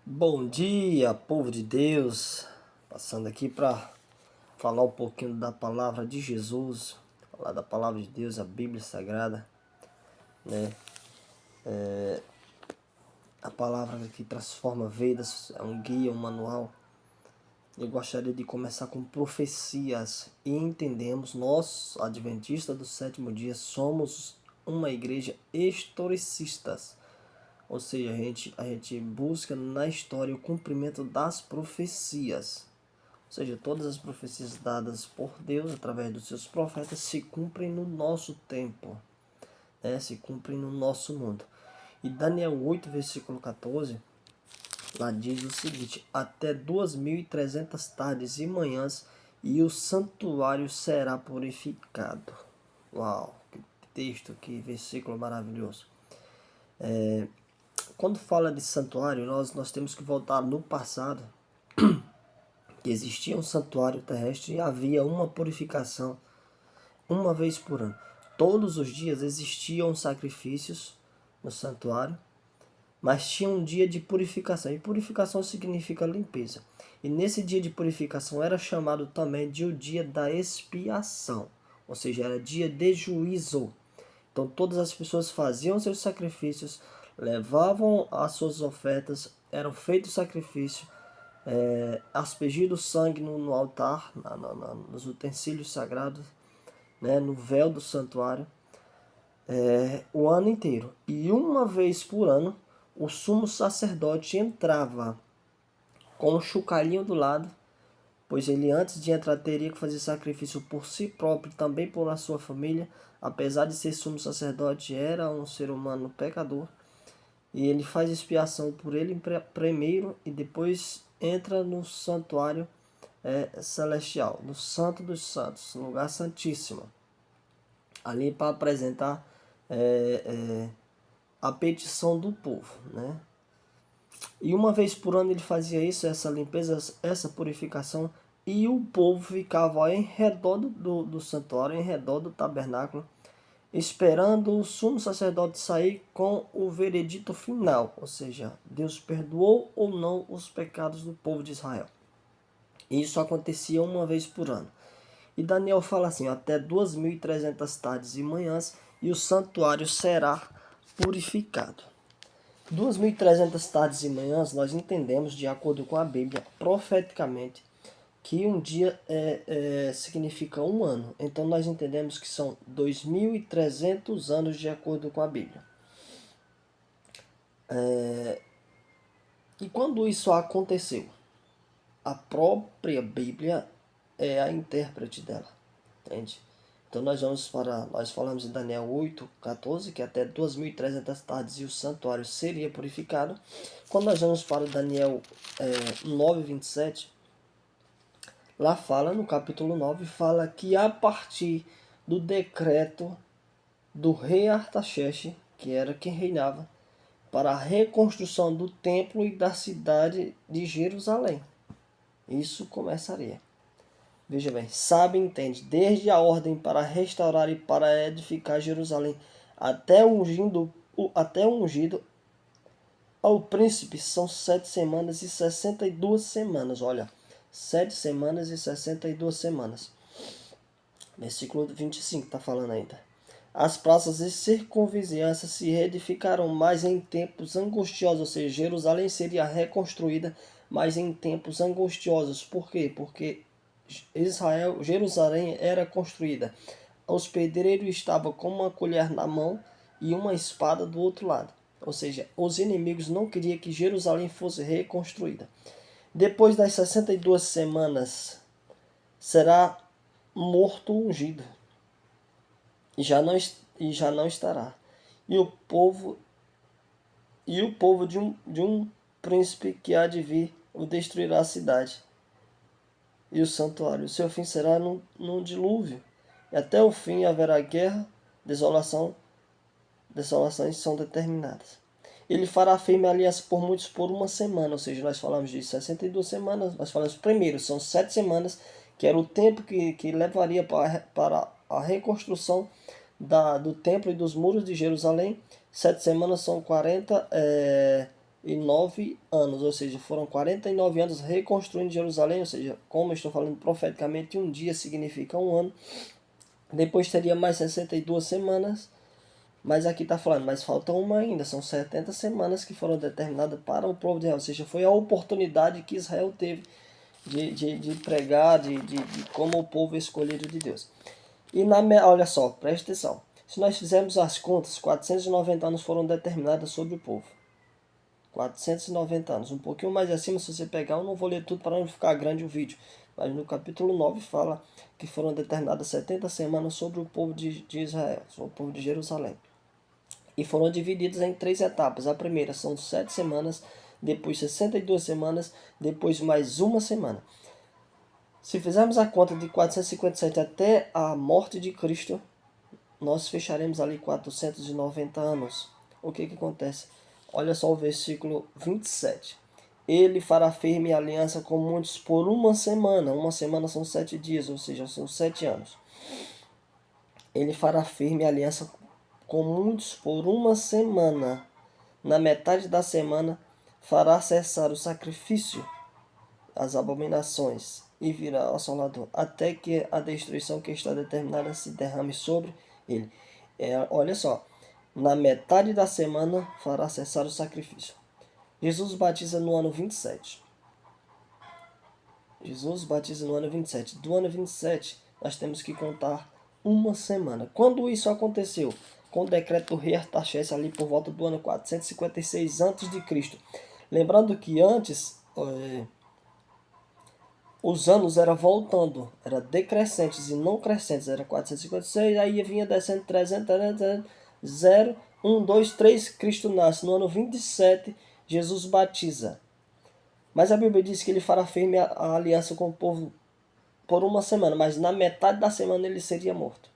Bom dia, povo de Deus. Passando aqui para falar um pouquinho da palavra de Jesus, falar da palavra de Deus, a Bíblia Sagrada, né? A palavra que transforma vidas, é um guia, um manual. Eu gostaria de começar com profecias e entendemos, nós, adventistas do sétimo dia, somos uma igreja historicistas. Ou seja, a gente busca na história o cumprimento das profecias. Ou seja, todas as profecias dadas por Deus através dos seus profetas se cumprem no nosso tempo, né? Se cumprem no nosso mundo. E Daniel 8, versículo 14, lá diz o seguinte: até 2300 tardes e manhãs e o santuário será purificado. Uau, que texto, que versículo maravilhoso. Quando fala de santuário, nós temos que voltar no passado, que existia um santuário terrestre e havia uma purificação uma vez por ano. Todos os dias existiam sacrifícios no santuário, mas tinha um dia de purificação. E purificação significa limpeza. E nesse dia de purificação era chamado também de o dia da expiação, ou seja, era dia de juízo. Então todas as pessoas faziam seus sacrifícios, levavam as suas ofertas, eram feitos sacrifícios, aspergido sangue no altar, nos utensílios sagrados, né, no véu do santuário, o ano inteiro. E uma vez por ano, o sumo sacerdote entrava com um chocalhinho do lado, pois ele antes de entrar teria que fazer sacrifício por si próprio, também por a sua família. Apesar de ser sumo sacerdote, era um ser humano pecador. E ele faz expiação por ele primeiro e depois entra no santuário celestial, no Santo dos Santos, no lugar santíssimo, ali para apresentar a petição do povo, né? E uma vez por ano ele fazia isso, essa limpeza, essa purificação, e o povo ficava em redor do santuário, em redor do tabernáculo, esperando o sumo sacerdote sair com o veredito final, ou seja, Deus perdoou ou não os pecados do povo de Israel. E isso acontecia uma vez por ano. E Daniel fala assim: até 2300 tardes e manhãs, e o santuário será purificado. 2300 tardes e manhãs, nós entendemos, de acordo com a Bíblia, profeticamente, que um dia significa um ano. Então nós entendemos que são 2300 anos de acordo com a Bíblia. E quando isso aconteceu? A própria Bíblia é a intérprete dela, entende? Então nós falamos em Daniel 8:14, que até 2300 tardes e o santuário seria purificado. Quando nós vamos para Daniel 9:27, lá fala, no capítulo 9, fala que a partir do decreto do rei Artaxerxes, que era quem reinava, para a reconstrução do templo e da cidade de Jerusalém. Isso começaria. Veja bem, sabe, entende, desde a ordem para restaurar e para edificar Jerusalém até o ungido ao príncipe são 7 semanas e 62 semanas. Olha, 7 semanas e 62 semanas. Versículo 25 está falando ainda. As praças de circunvizinhança se reedificaram mais em tempos angustiosos, ou seja, Jerusalém seria reconstruída, mas em tempos angustiosos. Por quê? Porque Jerusalém era construída. Os pedreiros estavam com uma colher na mão e uma espada do outro lado. Ou seja, os inimigos não queriam que Jerusalém fosse reconstruída. Depois das 62 semanas, será morto ungido. E já não estará. E o povo de um príncipe que há de vir o destruirá a cidade e o santuário. O seu fim será num dilúvio. E até o fim haverá guerra, desolações são determinadas. Ele fará firme aliança por muitos por uma semana, ou seja, nós falamos de 62 semanas, nós falamos primeiro, são 7 semanas, que era o tempo que levaria para a reconstrução do templo e dos muros de Jerusalém. 7 semanas são 40 anos, ou seja, foram 49 anos reconstruindo Jerusalém, ou seja, como eu estou falando profeticamente, um dia significa um ano. Depois teria mais 62 semanas, mas aqui está falando, mas falta uma ainda, são 70 semanas que foram determinadas para o povo de Israel, ou seja, foi a oportunidade que Israel teve de pregar, de como o povo escolhido de Deus. E olha só, preste atenção, se nós fizermos as contas, 490 anos foram determinados sobre o povo. 490 anos, um pouquinho mais acima, se você pegar, eu não vou ler tudo para não ficar grande o vídeo, mas no capítulo 9 fala que foram determinadas 70 semanas sobre o povo de Israel, sobre o povo de Jerusalém. E foram divididas em 3 etapas. A primeira são 7 semanas, depois 62 semanas, depois mais uma semana. Se fizermos a conta de 457 até a morte de Cristo, nós fecharemos ali 490 anos. O que acontece? Olha só o versículo 27. Ele fará firme aliança com muitos por uma semana. Uma semana são 7 dias, ou seja, são 7 anos. Ele fará firme aliança com muitos por uma semana. Na metade da semana fará cessar o sacrifício, as abominações, e virá ao Salvador, até que a destruição que está determinada se derrame sobre ele. Olha só, na metade da semana fará cessar o sacrifício. Jesus batiza no ano 27. Jesus batiza no ano 27. Do ano 27, nós temos que contar uma semana. Quando isso aconteceu? Com o decreto do rei Artaxerxes ali por volta do ano 456 a.C. Lembrando que antes os anos eram voltando, era decrescentes e não crescentes, era 456, aí vinha descendo 300, 300, 0, 1, 2, 3, Cristo nasce. No ano 27, Jesus batiza. Mas a Bíblia diz que ele fará firme a aliança com o povo por uma semana, mas na metade da semana ele seria morto.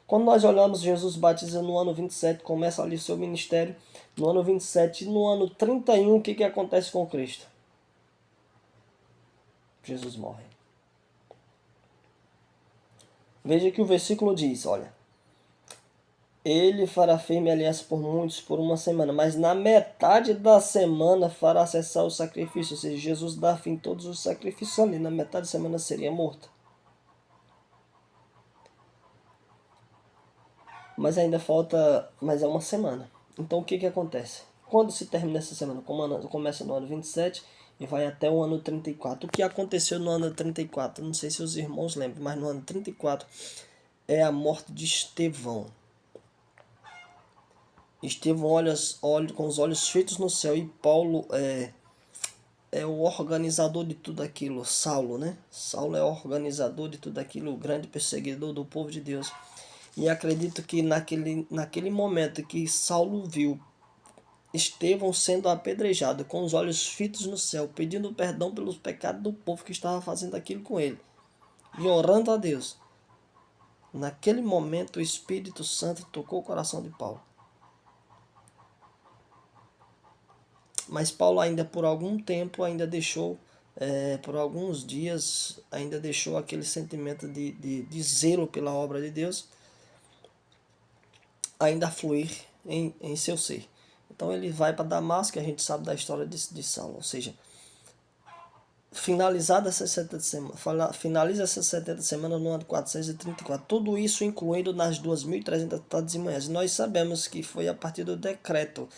Quando nós olhamos, Jesus batiza no ano 27, começa ali o seu ministério no ano 27, e no ano 31, o que acontece com Cristo? Jesus morre. Veja que o versículo diz, olha, ele fará firme aliança por muitos por uma semana, mas na metade da semana fará cessar o sacrifício, ou seja, Jesus dá fim a todos os sacrifícios ali, na metade da semana seria morto. Mas ainda falta, mas é uma semana. Então o que acontece? Quando se termina essa semana? Começa no ano 27 e vai até o ano 34. O que aconteceu no ano 34? Não sei se os irmãos lembram, mas no ano 34 é a morte de Estevão. Estevão olha com os olhos feitos no céu, e Paulo é o organizador de tudo aquilo, Saulo, né? Saulo é o organizador de tudo aquilo, o grande perseguidor do povo de Deus. E acredito que naquele momento que Saulo viu Estevão sendo apedrejado, com os olhos fitos no céu, pedindo perdão pelos pecados do povo que estava fazendo aquilo com ele, e orando a Deus, naquele momento o Espírito Santo tocou o coração de Paulo. Mas Paulo ainda por algum tempo ainda deixou, por alguns dias, ainda deixou aquele sentimento de zelo pela obra de Deus ainda fluir em seu ser. Então ele vai para Damasco, a gente sabe da história de Saulo, ou seja, finaliza essas 70 semanas no ano 434. Tudo isso incluindo nas 2.300 tardes e manhãs. E nós sabemos que foi a partir do decreto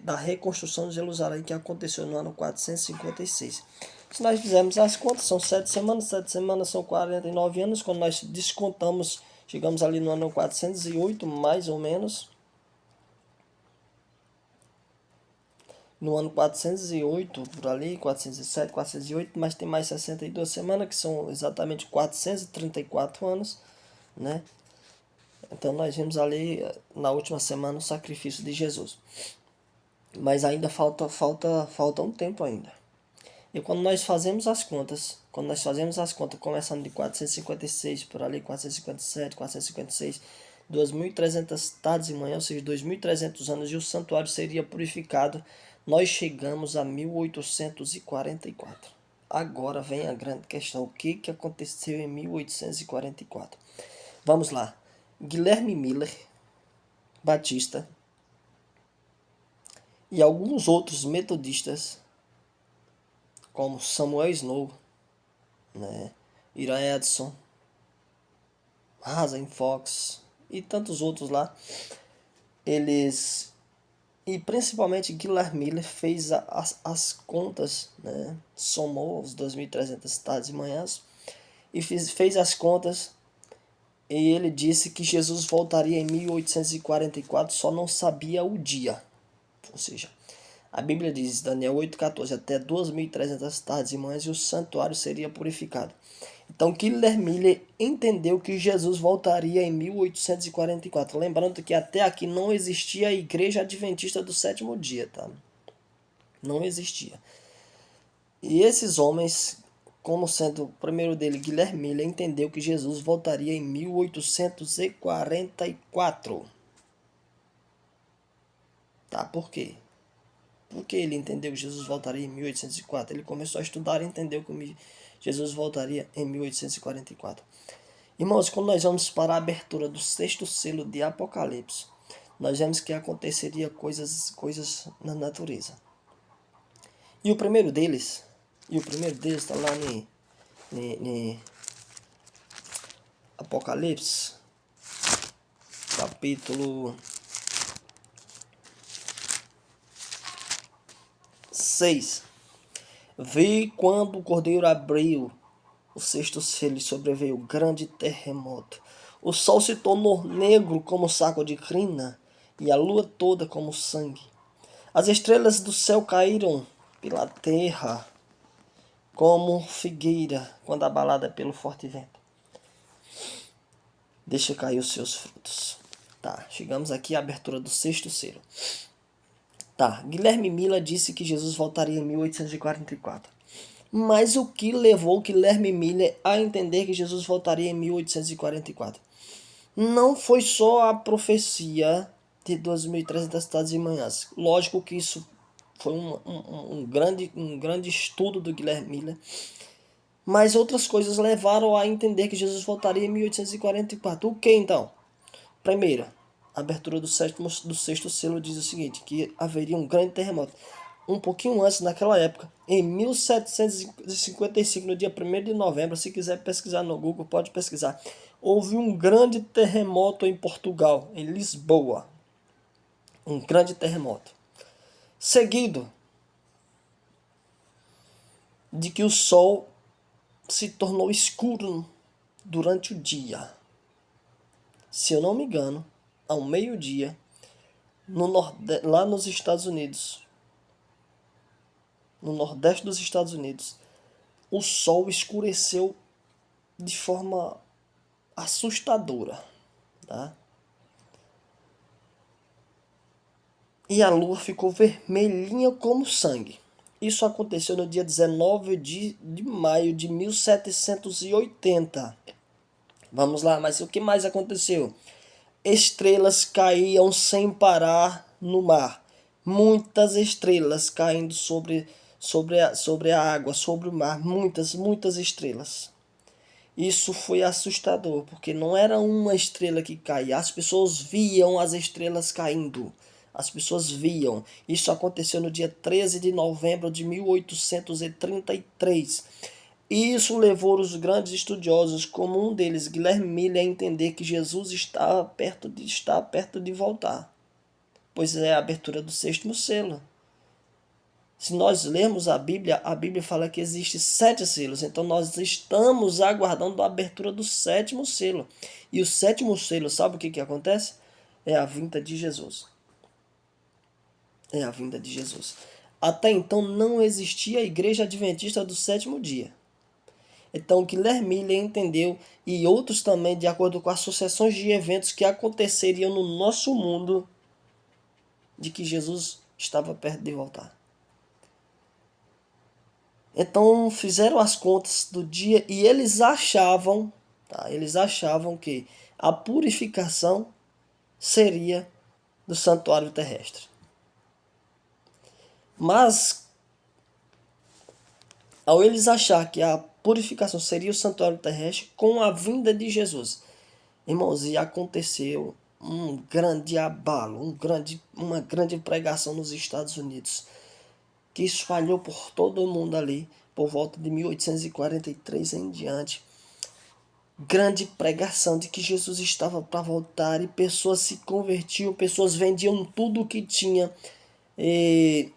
da reconstrução de Jerusalém que aconteceu no ano 456. Se nós fizermos as contas, são 7 semanas são 49 anos. Quando nós descontamos, chegamos ali no ano 408, mais ou menos. No ano 408, por ali, 407, 408, mas tem mais 62 semanas, que são exatamente 434 anos, né? Então nós vimos ali, na última semana, o sacrifício de Jesus. Mas ainda falta um tempo ainda. E quando nós fazemos as contas, começando de 456, por ali, 457, 456, 2.300 tardes e manhã, ou seja, 2.300 anos, e o santuário seria purificado, nós chegamos a 1844. Agora vem a grande questão, o que aconteceu em 1844? Vamos lá. Guilherme Miller Batista, e alguns outros metodistas, como Samuel Snow, né, Ira Edson, Hazen Fox e tantos outros lá, eles, e principalmente Guilherme Miller, fez as contas, né, somou os 2.300 tardes e manhãs e fez as contas, e ele disse que Jesus voltaria em 1844, só não sabia o dia. Ou seja, a Bíblia diz, Daniel 8,14, até 2.300 tardes e manhãs e o santuário seria purificado. Então, Killer Miller entendeu que Jesus voltaria em 1844. Lembrando que até aqui não existia a Igreja Adventista do Sétimo Dia, tá? Não existia. E esses homens, como sendo o primeiro dele, Guilherme Miller, entendeu que Jesus voltaria em 1844. Tá? Por quê? Porque ele entendeu que Jesus voltaria em 1804. Ele começou a estudar e entendeu que Jesus voltaria em 1844. Irmãos, quando nós vamos para a abertura do sexto selo de Apocalipse, nós vemos que aconteceria coisas na natureza. E o primeiro deles está lá em Apocalipse, capítulo 6. Vi quando o cordeiro abriu o sexto selo e sobreveio grande terremoto. O sol se tornou negro como saco de crina e a lua toda como sangue. As estrelas do céu caíram pela terra como figueira quando abalada pelo forte vento. Deixa cair os seus frutos. Tá, chegamos aqui à abertura do sexto selo. Tá, Guilherme Miller disse que Jesus voltaria em 1844. Mas o que levou Guilherme Miller a entender que Jesus voltaria em 1844? Não foi só a profecia de 2.300 tardes e manhãs. Lógico que isso foi um grande estudo do Guilherme Miller. Mas outras coisas levaram a entender que Jesus voltaria em 1844. O que então? Primeiro, a abertura do sexto selo diz o seguinte, que haveria um grande terremoto. Um pouquinho antes, naquela época, em 1755, no dia 1º de novembro, se quiser pesquisar no Google, pode pesquisar, houve um grande terremoto em Portugal, em Lisboa. Um grande terremoto. Seguido de que o sol se tornou escuro durante o dia. Se eu não me engano, ao meio-dia, lá nos Estados Unidos, no nordeste dos Estados Unidos, o sol escureceu de forma assustadora, tá? E a lua ficou vermelhinha como sangue. Isso aconteceu no dia 19 de maio de 1780. Vamos lá, mas o que mais aconteceu? Estrelas caíam sem parar no mar. Muitas estrelas caindo sobre a água, sobre o mar. Muitas estrelas. Isso foi assustador, porque não era uma estrela que caía. As pessoas viam as estrelas caindo. As pessoas viam. Isso aconteceu no dia 13 de novembro de 1833. Isso levou os grandes estudiosos, como um deles, Guilherme Miller, a entender que Jesus está perto de voltar. Pois é a abertura do sexto selo. Se nós lermos a Bíblia fala que existe 7 selos. Então nós estamos aguardando a abertura do sétimo selo. E o sétimo selo, sabe o que acontece? É a vinda de Jesus. É a vinda de Jesus. Até então não existia a Igreja Adventista do Sétimo Dia. Então Guilherme Miller entendeu, e outros também, de acordo com as sucessões de eventos que aconteceriam no nosso mundo, de que Jesus estava perto de voltar. Então fizeram as contas do dia e eles achavam que a purificação seria do santuário terrestre. Mas, ao eles achar que a purificação seria o santuário terrestre, com a vinda de Jesus, irmãos, e aconteceu um grande abalo, uma grande pregação nos Estados Unidos, que espalhou por todo o mundo ali, por volta de 1843 em diante. Grande pregação de que Jesus estava para voltar e pessoas se convertiam, pessoas vendiam tudo o que tinha, e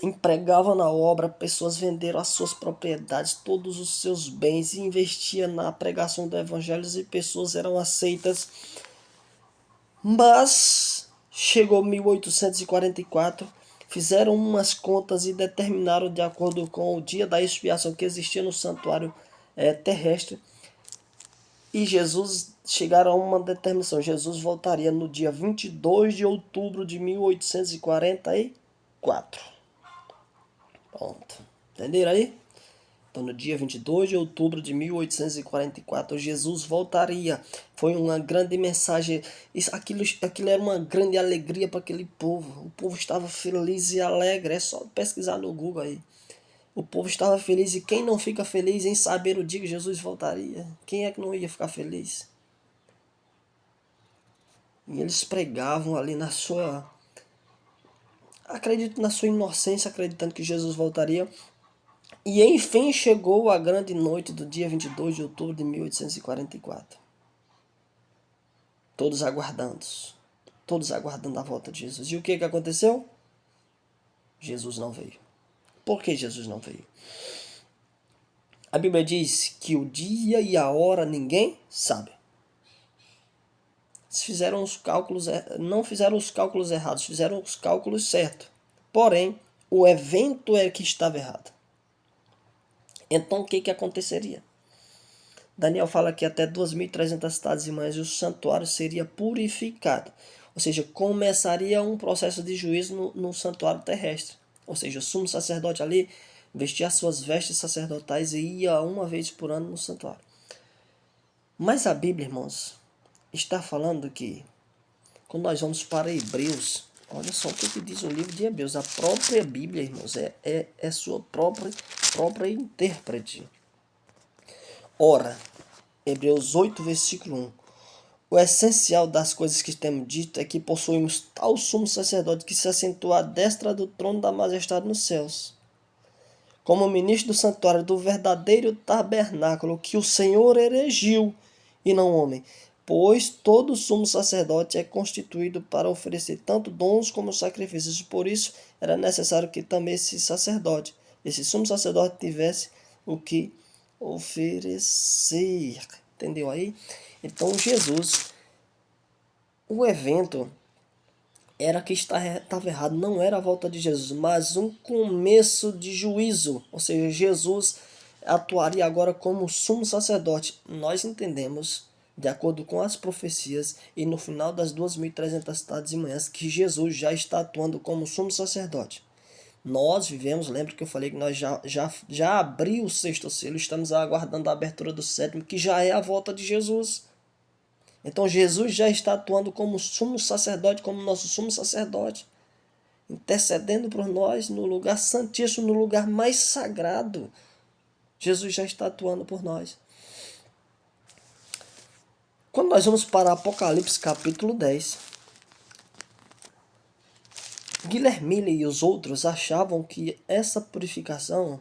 empregavam na obra, pessoas venderam as suas propriedades, todos os seus bens e investiam na pregação do evangelho e pessoas eram aceitas. Mas chegou 1844, fizeram umas contas e determinaram, de acordo com o dia da expiação que existia no santuário terrestre, e Jesus chegaram a uma determinação. Jesus voltaria no dia 22 de outubro de 1844. Pronto. Entenderam aí? Então, no dia 22 de outubro de 1844, Jesus voltaria. Foi uma grande mensagem. Aquilo era uma grande alegria para aquele povo. O povo estava feliz e alegre. É só pesquisar no Google aí. O povo estava feliz. E quem não fica feliz em saber o dia que Jesus voltaria? Quem é que não ia ficar feliz? E eles pregavam ali na sua... acredito na sua inocência, acreditando que Jesus voltaria. E enfim chegou a grande noite do dia 22 de outubro de 1844. Todos aguardando a volta de Jesus. E o que aconteceu? Jesus não veio. Por que Jesus não veio? A Bíblia diz que o dia e a hora ninguém sabe. Fizeram os cálculos, não fizeram os cálculos errados, fizeram os cálculos certos. Porém, o evento é que estava errado. Então o que aconteceria? Daniel fala que até 2.300 cidades irmãs e o santuário seria purificado. Ou seja, começaria um processo de juízo no santuário terrestre. Ou seja, o sumo sacerdote ali vestia as suas vestes sacerdotais e ia uma vez por ano no santuário. Mas a Bíblia, irmãos, está falando que, quando nós vamos para Hebreus, olha só o que diz o livro de Hebreus. A própria Bíblia, irmãos, é sua própria intérprete. Ora, Hebreus 8, versículo 1. O essencial das coisas que temos dito é que possuímos tal sumo sacerdote que se assentou à destra do trono da majestade nos céus, como ministro do santuário do verdadeiro tabernáculo que o Senhor erigiu, e não homem. Pois todo sumo sacerdote é constituído para oferecer tanto dons como sacrifícios. Por isso era necessário que também esse sumo sacerdote, tivesse o que oferecer. Entendeu aí? Então Jesus, o evento era que estava errado, não era a volta de Jesus, mas um começo de juízo. Ou seja, Jesus atuaria agora como sumo sacerdote. Nós entendemos, de acordo com as profecias, e no final das 2.300 tardes e manhãs, que Jesus já está atuando como sumo sacerdote. Nós vivemos, lembra que eu falei que nós já abriu o sexto selo, estamos aguardando a abertura do sétimo, que já é a volta de Jesus. Então Jesus já está atuando como sumo sacerdote, como nosso sumo sacerdote, intercedendo por nós no lugar santíssimo, no lugar mais sagrado. Jesus já está atuando por nós. Quando nós vamos para Apocalipse capítulo 10, Guilhermille e os outros achavam que essa purificação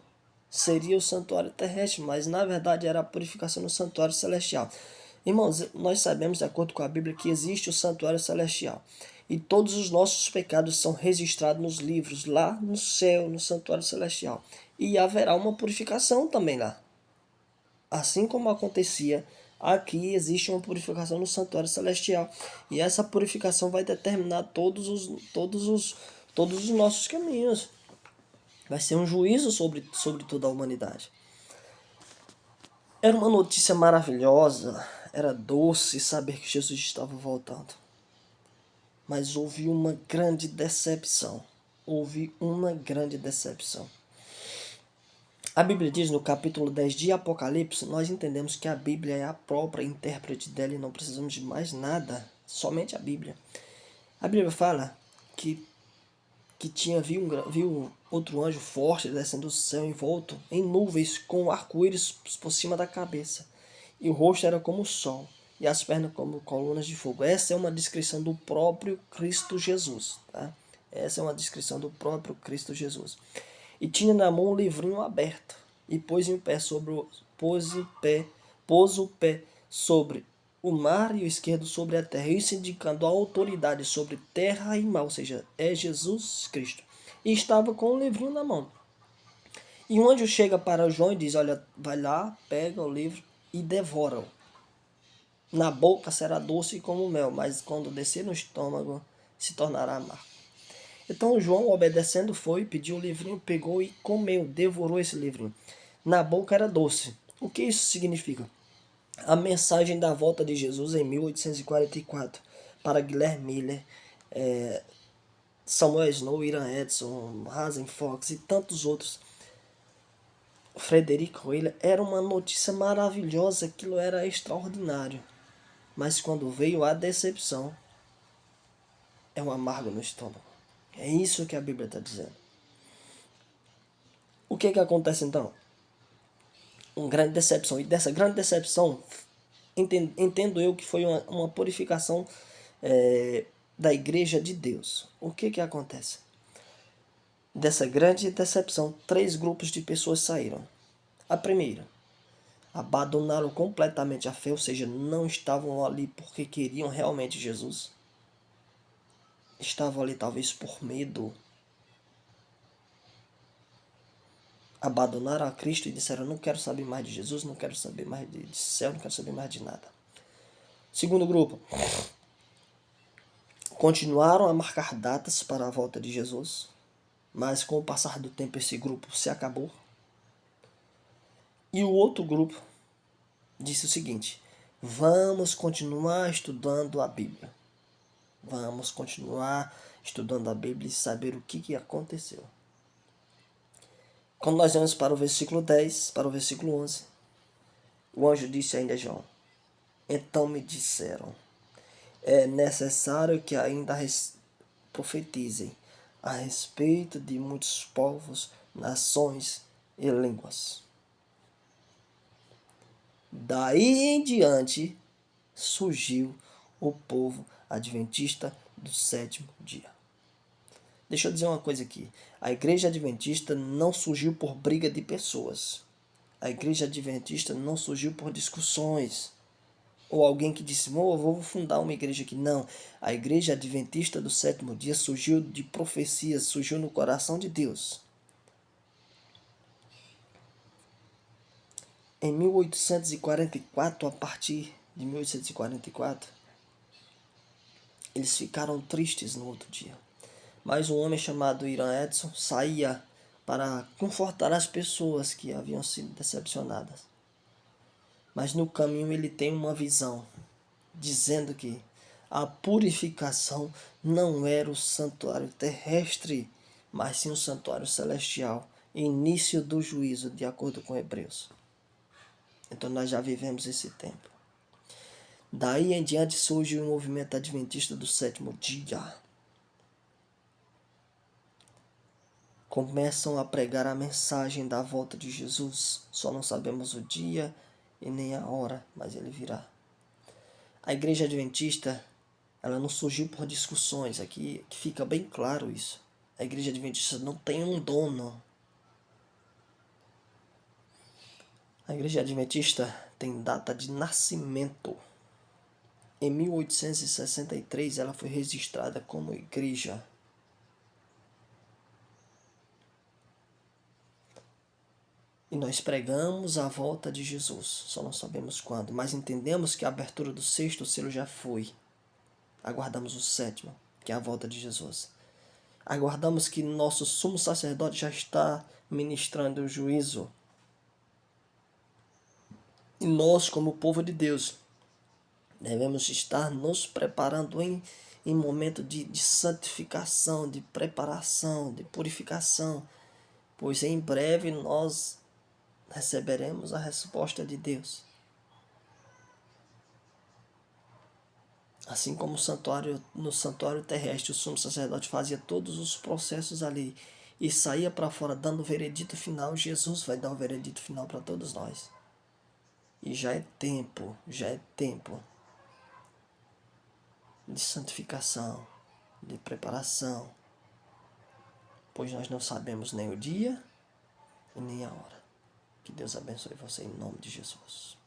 seria o santuário terrestre, mas na verdade era a purificação no santuário celestial. Irmãos, nós sabemos, de acordo com a Bíblia, que existe o santuário celestial. E todos os nossos pecados são registrados nos livros, lá no céu, no santuário celestial. E haverá uma purificação também lá. Assim como acontecia aqui, existe uma purificação no santuário celestial. E essa purificação vai determinar todos os nossos caminhos. Vai ser um juízo sobre toda a humanidade. Era uma notícia maravilhosa, era doce saber que Jesus estava voltando. Mas houve uma grande decepção. A Bíblia diz no capítulo 10 de Apocalipse, nós entendemos que a Bíblia é a própria intérprete dela e não precisamos de mais nada, somente a Bíblia. A Bíblia fala que viu outro anjo forte descendo do céu envolto em nuvens com arco-íris por cima da cabeça. E o rosto era como o sol. e as pernas como colunas de fogo. Essa é uma descrição do próprio Cristo Jesus. Tá? Essa é uma descrição do próprio Cristo Jesus. E tinha na mão um livrinho aberto, e pôs o pé sobre o mar e o esquerdo sobre a terra, isso indicando a autoridade sobre terra e mar, ou seja, é Jesus Cristo. E estava com o livrinho na mão. E um anjo chega para João e diz, olha, vai lá, pega o livro e devora-o. Na boca será doce como mel, mas quando descer no estômago se tornará amargo. Então João, obedecendo, foi, pediu o livrinho, pegou e comeu, devorou esse livrinho. Na boca era doce. O que isso significa? A mensagem da volta de Jesus em 1844 para Guilherme Miller, Samuel Snow, Iran Edson, Hazen Fox e tantos outros, Frederico Wheeler, era uma notícia maravilhosa, aquilo era extraordinário. Mas quando veio a decepção, é um amargo no estômago. É isso que a Bíblia está dizendo. O que acontece então? Uma grande decepção. E dessa grande decepção, entendo eu que foi uma purificação da igreja de Deus. O que acontece? Dessa grande decepção, 3 grupos de pessoas saíram. A primeira, abandonaram completamente a fé, ou seja, não estavam ali porque queriam realmente Jesus. Estavam ali talvez por medo. Abandonaram a Cristo e disseram, não quero saber mais de Jesus, não quero saber mais de céu, não quero saber mais de nada. Segundo grupo, continuaram a marcar datas para a volta de Jesus, mas com o passar do tempo esse grupo se acabou. E o outro grupo disse o seguinte, vamos continuar estudando a Bíblia. Vamos continuar estudando a Bíblia e saber o que aconteceu. Quando nós vamos para o versículo 10, para o versículo 11, o anjo disse ainda a João, então me disseram, é necessário que ainda profetizem a respeito de muitos povos, nações e línguas. Daí em diante surgiu o povo adventista do 7º dia. Deixa eu dizer uma coisa aqui. A igreja adventista não surgiu por briga de pessoas. A igreja adventista não surgiu por discussões. Ou alguém que disse, eu vou fundar uma igreja aqui. Não. A igreja adventista do 7º dia surgiu de profecias, surgiu no coração de Deus. Em 1844, a partir de 1844, eles ficaram tristes no outro dia. Mas um homem chamado Iran Edson saía para confortar as pessoas que haviam sido decepcionadas. Mas no caminho ele tem uma visão, dizendo que a purificação não era o santuário terrestre, mas sim o santuário celestial, início do juízo, de acordo com Hebreus. Então nós já vivemos esse tempo. Daí em diante surge o movimento adventista do 7º dia. Começam a pregar a mensagem da volta de Jesus. Só não sabemos o dia e nem a hora, mas ele virá. A igreja adventista, ela não surgiu por discussões. Aqui que fica bem claro isso. A igreja adventista não tem um dono. A igreja adventista tem data de nascimento. Em 1863 ela foi registrada como igreja. E nós pregamos a volta de Jesus, só não sabemos quando, mas entendemos que a abertura do 6º selo já foi. Aguardamos o 7º, que é a volta de Jesus. Aguardamos que nosso sumo sacerdote já está ministrando o juízo. E nós, como povo de Deus, devemos estar nos preparando em momento de santificação, de preparação, de purificação, pois em breve nós receberemos a resposta de Deus. Assim como no santuário terrestre, o sumo sacerdote fazia todos os processos ali e saía para fora dando o veredito final, Jesus vai dar o veredito final para todos nós. E já é tempo de santificação, de preparação, pois nós não sabemos nem o dia e nem a hora. Que Deus abençoe você em nome de Jesus.